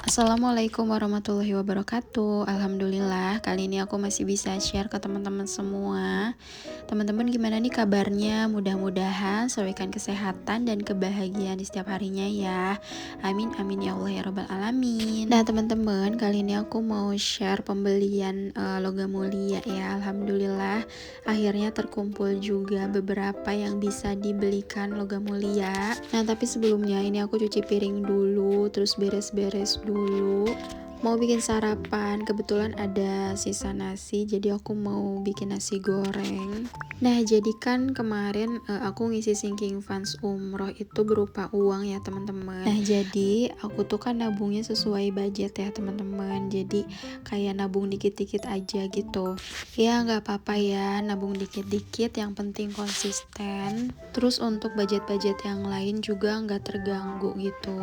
Assalamualaikum warahmatullahi wabarakatuh. Alhamdulillah, kali ini aku masih bisa share ke teman-teman semua. Teman-teman gimana nih kabarnya? Mudah-mudahan selalu kesehatan dan kebahagiaan di setiap harinya ya. Amin amin ya Allah ya rabbal alamin. Nah, teman-teman, kali ini aku mau share pembelian logam mulia ya. Alhamdulillah, akhirnya terkumpul juga beberapa yang bisa dibelikan logam mulia. Nah, tapi sebelumnya ini aku cuci piring dulu, terus beres-beres dulu. Mau bikin sarapan, kebetulan ada sisa nasi, jadi aku mau bikin nasi goreng. Nah, jadi kan kemarin aku ngisi sinking funds umroh itu berupa uang ya teman-teman. Nah, jadi aku tuh kan nabungnya sesuai budget ya teman-teman. Jadi kayak nabung dikit-dikit aja gitu. Ya nggak apa-apa ya, nabung dikit-dikit, yang penting konsisten. Terus untuk budget-budget yang lain juga nggak terganggu gitu.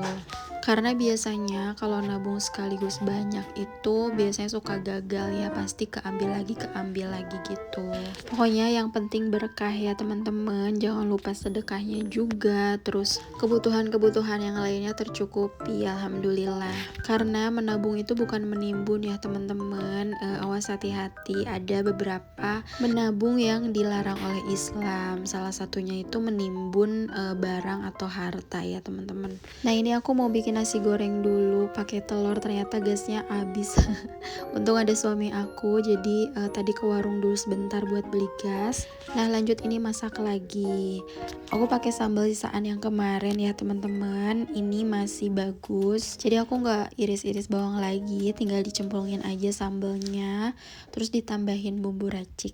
Karena biasanya kalau nabung sekaligus banyak itu biasanya suka gagal ya, pasti keambil lagi gitu. Pokoknya yang penting berkah ya teman-teman, jangan lupa sedekahnya juga, terus kebutuhan-kebutuhan yang lainnya tercukupi, alhamdulillah. Karena menabung itu bukan menimbun ya teman-teman, awas hati-hati, ada beberapa menabung yang dilarang oleh Islam, salah satunya itu menimbun barang atau harta ya teman-teman. Nah, ini aku mau bikin nasi goreng dulu pakai telur, ternyata gasnya habis. Untung ada suami aku, jadi tadi ke warung dulu sebentar buat beli gas. Nah, lanjut ini masak lagi. Aku pakai sambal sisaan yang kemarin ya teman-teman, ini masih bagus. Jadi aku nggak iris-iris bawang lagi, tinggal dicemplungin aja sambalnya, terus ditambahin bumbu racik.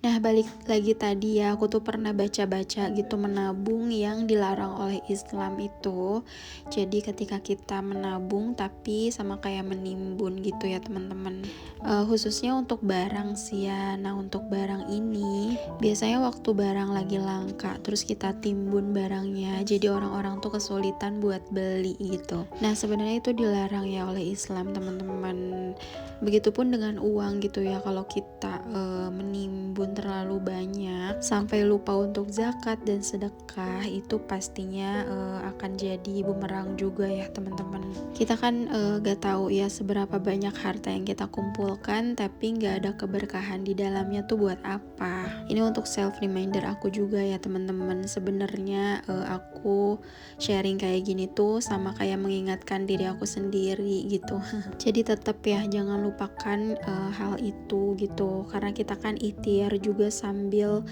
Nah, balik lagi tadi ya, aku tuh pernah baca-baca gitu menabung yang dilarang oleh Islam itu. Jadi ketika kita menabung tapi sama kayak menimbun gitu ya teman-teman. Khususnya untuk barang sih ya. Nah, untuk barang ini biasanya waktu barang lagi langka terus kita timbun barangnya, jadi orang-orang tuh kesulitan buat beli gitu. Nah, sebenarnya itu dilarang ya oleh Islam teman-teman. Begitupun dengan uang gitu ya, kalau kita menimbun terlalu banyak sampai lupa untuk zakat dan sedekah, itu pastinya akan jadi bumerang juga ya teman-teman. Kita kan gak tahu ya seberapa banyak harta yang kita kumpulkan tapi gak ada keberkahan di dalamnya tuh buat apa. Ini untuk self reminder aku juga ya teman-teman. Sebenarnya aku sharing kayak gini tuh sama kayak mengingatkan diri aku sendiri gitu. Jadi tetap ya jangan lupakan hal itu gitu, karena kita kan ikhtiar juga sambil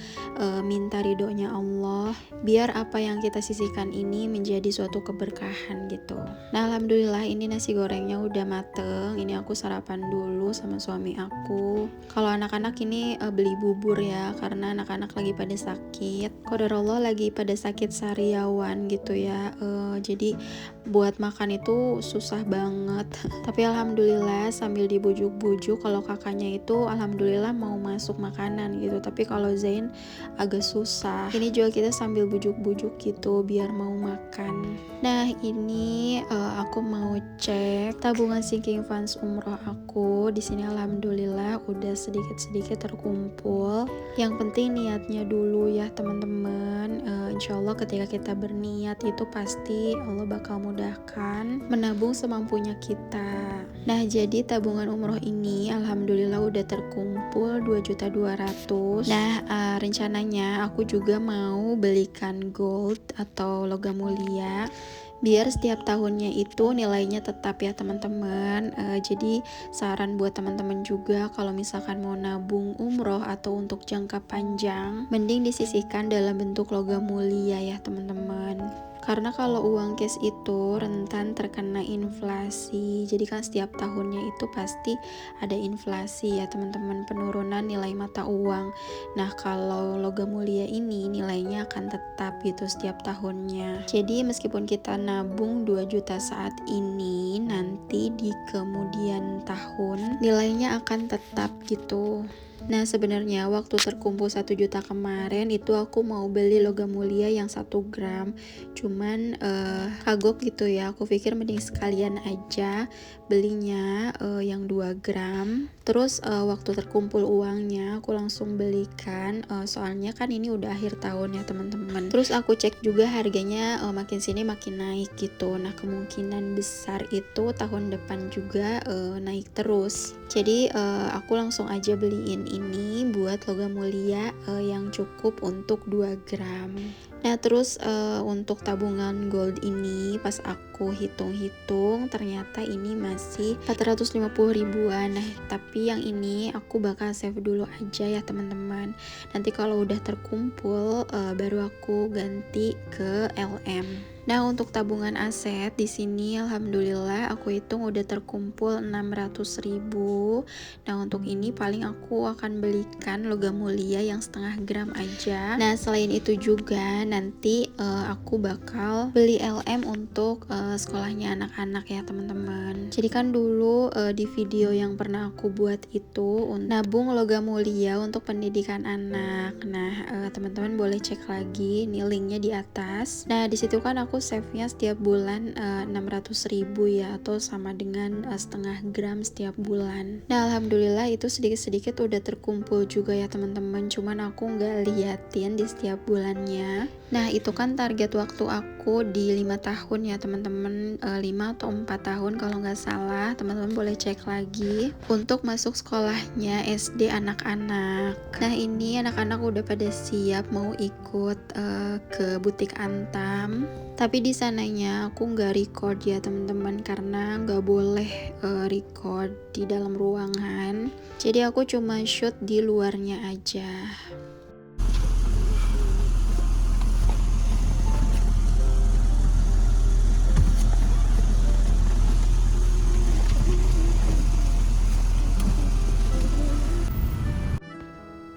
minta ridhonya Allah, biar apa yang kita sisihkan ini menjadi suatu keberkahan gitu. Nah, alhamdulillah ini nasi gorengnya udah mateng. Ini aku sarapan dulu sama suami aku. Kalau anak-anak ini beli bubur ya, karena anak-anak lagi pada sakit. Qadarullah lagi pada sakit sariawan gitu ya. Jadi buat makan itu susah banget. Tapi alhamdulillah sambil dibujuk-bujuk, kalau kakaknya itu alhamdulillah mau masuk makanan gitu. Tapi kalau Zain agak susah. Ini juga kita sambil bujuk-bujuk gitu biar mau makan. Nah, ini aku mau cek tabungan sinking funds umroh aku. Di sini alhamdulillah udah sedikit-sedikit terkumpul. Yang penting niatnya dulu ya teman-teman. Insyaallah ketika kita berniat itu pasti Allah bakal mudahkan, menabung semampunya kita. Nah, jadi tabungan umroh ini alhamdulillah udah terkumpul 2.200.000. Nah, rencananya aku juga mau belikan gold atau logam mulia, biar setiap tahunnya itu nilainya tetap ya teman-teman. Jadi saran buat teman-teman juga, kalau misalkan mau nabung umroh atau untuk jangka panjang, mending disisihkan dalam bentuk logam mulia ya teman-teman. Karena kalau uang cash itu rentan terkena inflasi. Jadi kan setiap tahunnya itu pasti ada inflasi ya teman-teman, penurunan nilai mata uang. Nah, kalau logam mulia ini nilainya akan tetap gitu setiap tahunnya. Jadi meskipun kita nabung 2 juta saat ini, nanti di kemudian tahun nilainya akan tetap gitu. Nah sebenarnya waktu terkumpul 1 juta kemarin itu aku mau beli logam mulia yang 1 gram, cuman kagok gitu ya, aku pikir mending sekalian aja belinya yang 2 gram. Terus waktu terkumpul uangnya aku langsung belikan, soalnya kan ini udah akhir tahun ya teman-teman. Terus aku cek juga harganya makin sini makin naik gitu. Nah kemungkinan besar itu tahun depan juga naik terus. Jadi aku langsung aja beliin ini buat logam mulia yang cukup untuk 2 gram. Nah terus untuk tabungan gold ini pas aku hitung-hitung ternyata ini masih 450 ribuan. Nah tapi yang ini aku bakal save dulu aja ya teman-teman. Nanti kalau udah terkumpul baru aku ganti ke LM. Nah untuk tabungan aset di sini alhamdulillah aku hitung udah terkumpul 600 ribu. Nah untuk ini paling aku akan belikan logam mulia yang 1/2 gram aja. Nah selain itu juga nanti aku bakal beli LM untuk sekolahnya anak-anak ya teman-teman. Jadi kan dulu di video yang pernah aku buat itu nabung logam mulia untuk pendidikan anak. Nah teman-teman boleh cek lagi nih linknya di atas. Nah disitu kan aku save-nya setiap bulan 600 ribu ya, atau sama dengan 1/2 gram setiap bulan. Nah alhamdulillah itu sedikit-sedikit udah terkumpul juga ya teman-teman, cuman aku nggak liatin di setiap bulannya. Nah itu kan target waktu aku di 5 tahun ya teman-teman, 5 atau 4 tahun kalau nggak salah. Teman-teman boleh cek lagi untuk masuk sekolahnya SD anak-anak. Nah ini anak-anak udah pada siap mau ikut ke butik Antam. Tapi di sananya aku nggak record ya teman-teman, karena nggak boleh record di dalam ruangan. Jadi aku cuma shoot di luarnya aja.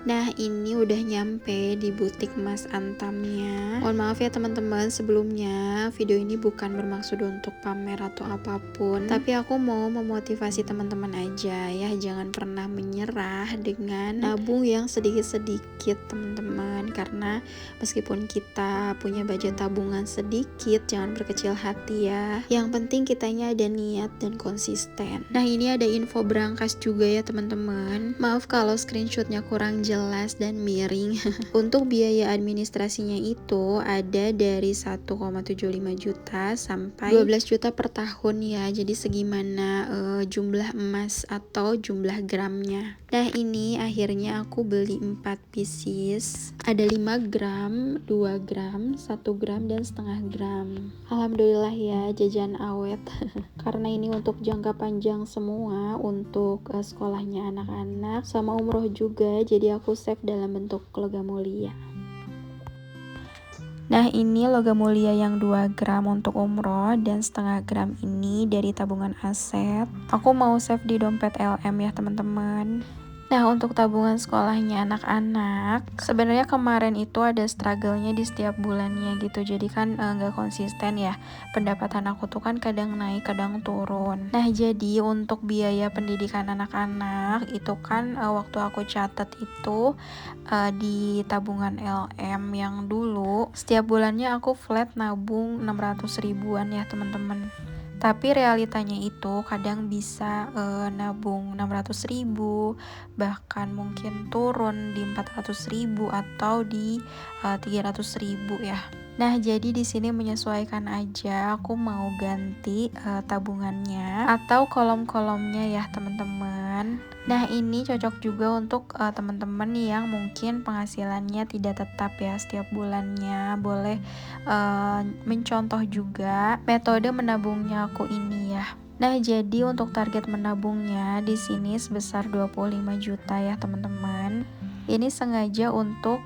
Nah ini udah nyampe di butik Mas Antamnya. Mohon maaf ya teman-teman sebelumnya, video ini bukan bermaksud untuk pamer atau apapun, tapi aku mau memotivasi teman-teman aja ya, jangan pernah menyerah dengan nabung yang sedikit-sedikit teman-teman. Karena meskipun kita punya budget tabungan sedikit, jangan berkecil hati ya. Yang penting kitanya ada niat dan konsisten. Nah ini ada info brankas juga ya teman-teman. Maaf kalau screenshotnya kurang jelas dan miring. Untuk biaya administrasinya itu ada dari 1,75 juta sampai 12 juta per tahun ya. Jadi segimana jumlah emas atau jumlah gramnya. Nah ini akhirnya aku beli 4 pieces. Ada 5 gram, 2 gram, 1 gram, dan 1/2 gram. Alhamdulillah ya jajan awet. Karena ini untuk jangka panjang semua, untuk sekolahnya anak-anak sama umroh juga, jadi aku save dalam bentuk logam mulia. Nah ini logam mulia yang 2 gram untuk umroh dan 1/2 gram ini dari tabungan aset. Aku mau save di dompet LM ya teman-teman. Nah untuk tabungan sekolahnya anak-anak, sebenarnya kemarin itu ada struggle-nya di setiap bulannya gitu. Jadi kan nggak konsisten ya, pendapatan aku tuh kan kadang naik kadang turun. Nah jadi untuk biaya pendidikan anak-anak itu kan waktu aku catat itu di tabungan LM yang dulu, setiap bulannya aku flat nabung 600 ribuan ya teman-teman. Tapi realitanya itu kadang bisa nabung 600 ribu, bahkan mungkin turun di 400 ribu atau di 300 ribu ya. Nah jadi di sini menyesuaikan aja, aku mau ganti tabungannya atau kolom-kolomnya ya teman-teman. Nah ini cocok juga untuk teman-teman yang mungkin penghasilannya tidak tetap ya setiap bulannya. Boleh mencontoh juga metode menabungnya aku ini ya. Nah jadi untuk target menabungnya di sini sebesar 25 juta ya teman-teman. Ini sengaja untuk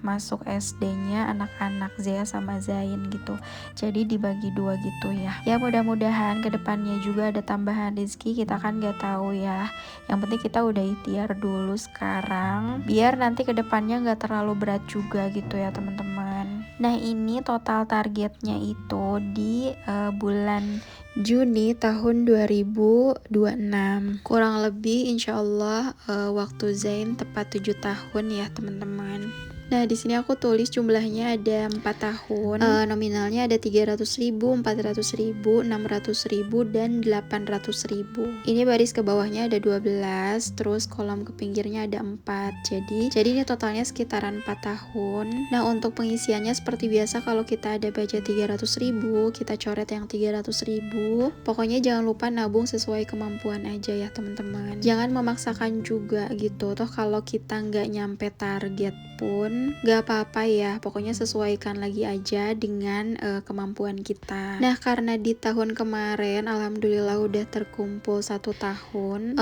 masuk SD-nya anak-anak Zea sama Zain gitu. Jadi dibagi 2 gitu ya. Ya mudah-mudahan kedepannya juga ada tambahan rezeki, kita kan gak tahu ya. Yang penting kita udah ikhtiar dulu sekarang, biar nanti kedepannya gak terlalu berat juga gitu ya teman-teman. Nah ini total targetnya itu di bulan Juni tahun 2026. Kurang lebih insya Allah waktu Zain tepat 7 tahun ya teman-teman. Nah, di sini aku tulis jumlahnya ada 4 tahun. Nominalnya ada 300.000, 400.000, 600.000 dan 800.000. Ini baris ke bawahnya ada 12, terus kolom ke pinggirnya ada 4. Jadi ini totalnya sekitaran 4 tahun. Nah, untuk pengisiannya seperti biasa kalau kita ada budget 300.000, kita coret yang 300.000. Pokoknya jangan lupa nabung sesuai kemampuan aja ya, teman-teman. Jangan memaksakan juga gitu. Toh kalau kita nggak nyampe target pun gak apa-apa ya, pokoknya sesuaikan lagi aja dengan kemampuan kita. Nah, karena di tahun kemarin alhamdulillah udah terkumpul 1 tahun,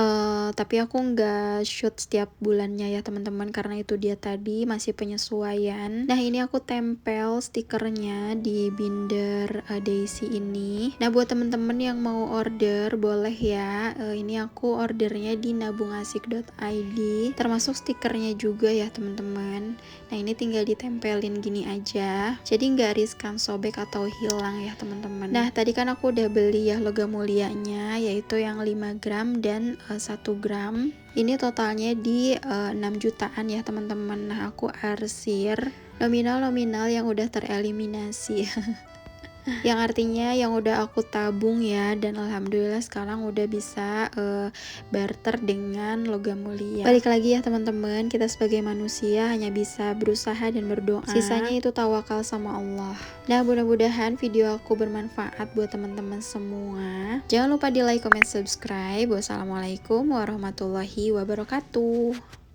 tapi aku nggak shoot setiap bulannya ya teman-teman, karena itu dia tadi masih penyesuaian. Nah, ini aku tempel stikernya di binder Daisy ini. Nah, buat teman-teman yang mau order boleh ya, ini aku ordernya di nabungasik.id, termasuk stikernya juga ya teman-teman. Nah, ini tinggal ditempelin gini aja, jadi nggak riskan sobek atau hilang ya teman-teman. Nah, tadi kan aku udah beli ya logam mulianya, yaitu yang 5 gram dan 1 gram. Ini totalnya di 6 jutaan ya teman-teman. Nah, aku arsir nominal-nominal yang udah tereliminasi. Yang artinya yang udah aku tabung ya, dan alhamdulillah sekarang udah bisa barter dengan logam mulia. Balik lagi ya teman-teman, kita sebagai manusia hanya bisa berusaha dan berdoa, sisanya itu tawakal sama Allah. Nah, mudah-mudahan video aku bermanfaat buat teman-teman semua. Jangan lupa di like, comment, subscribe. Wassalamualaikum warahmatullahi wabarakatuh.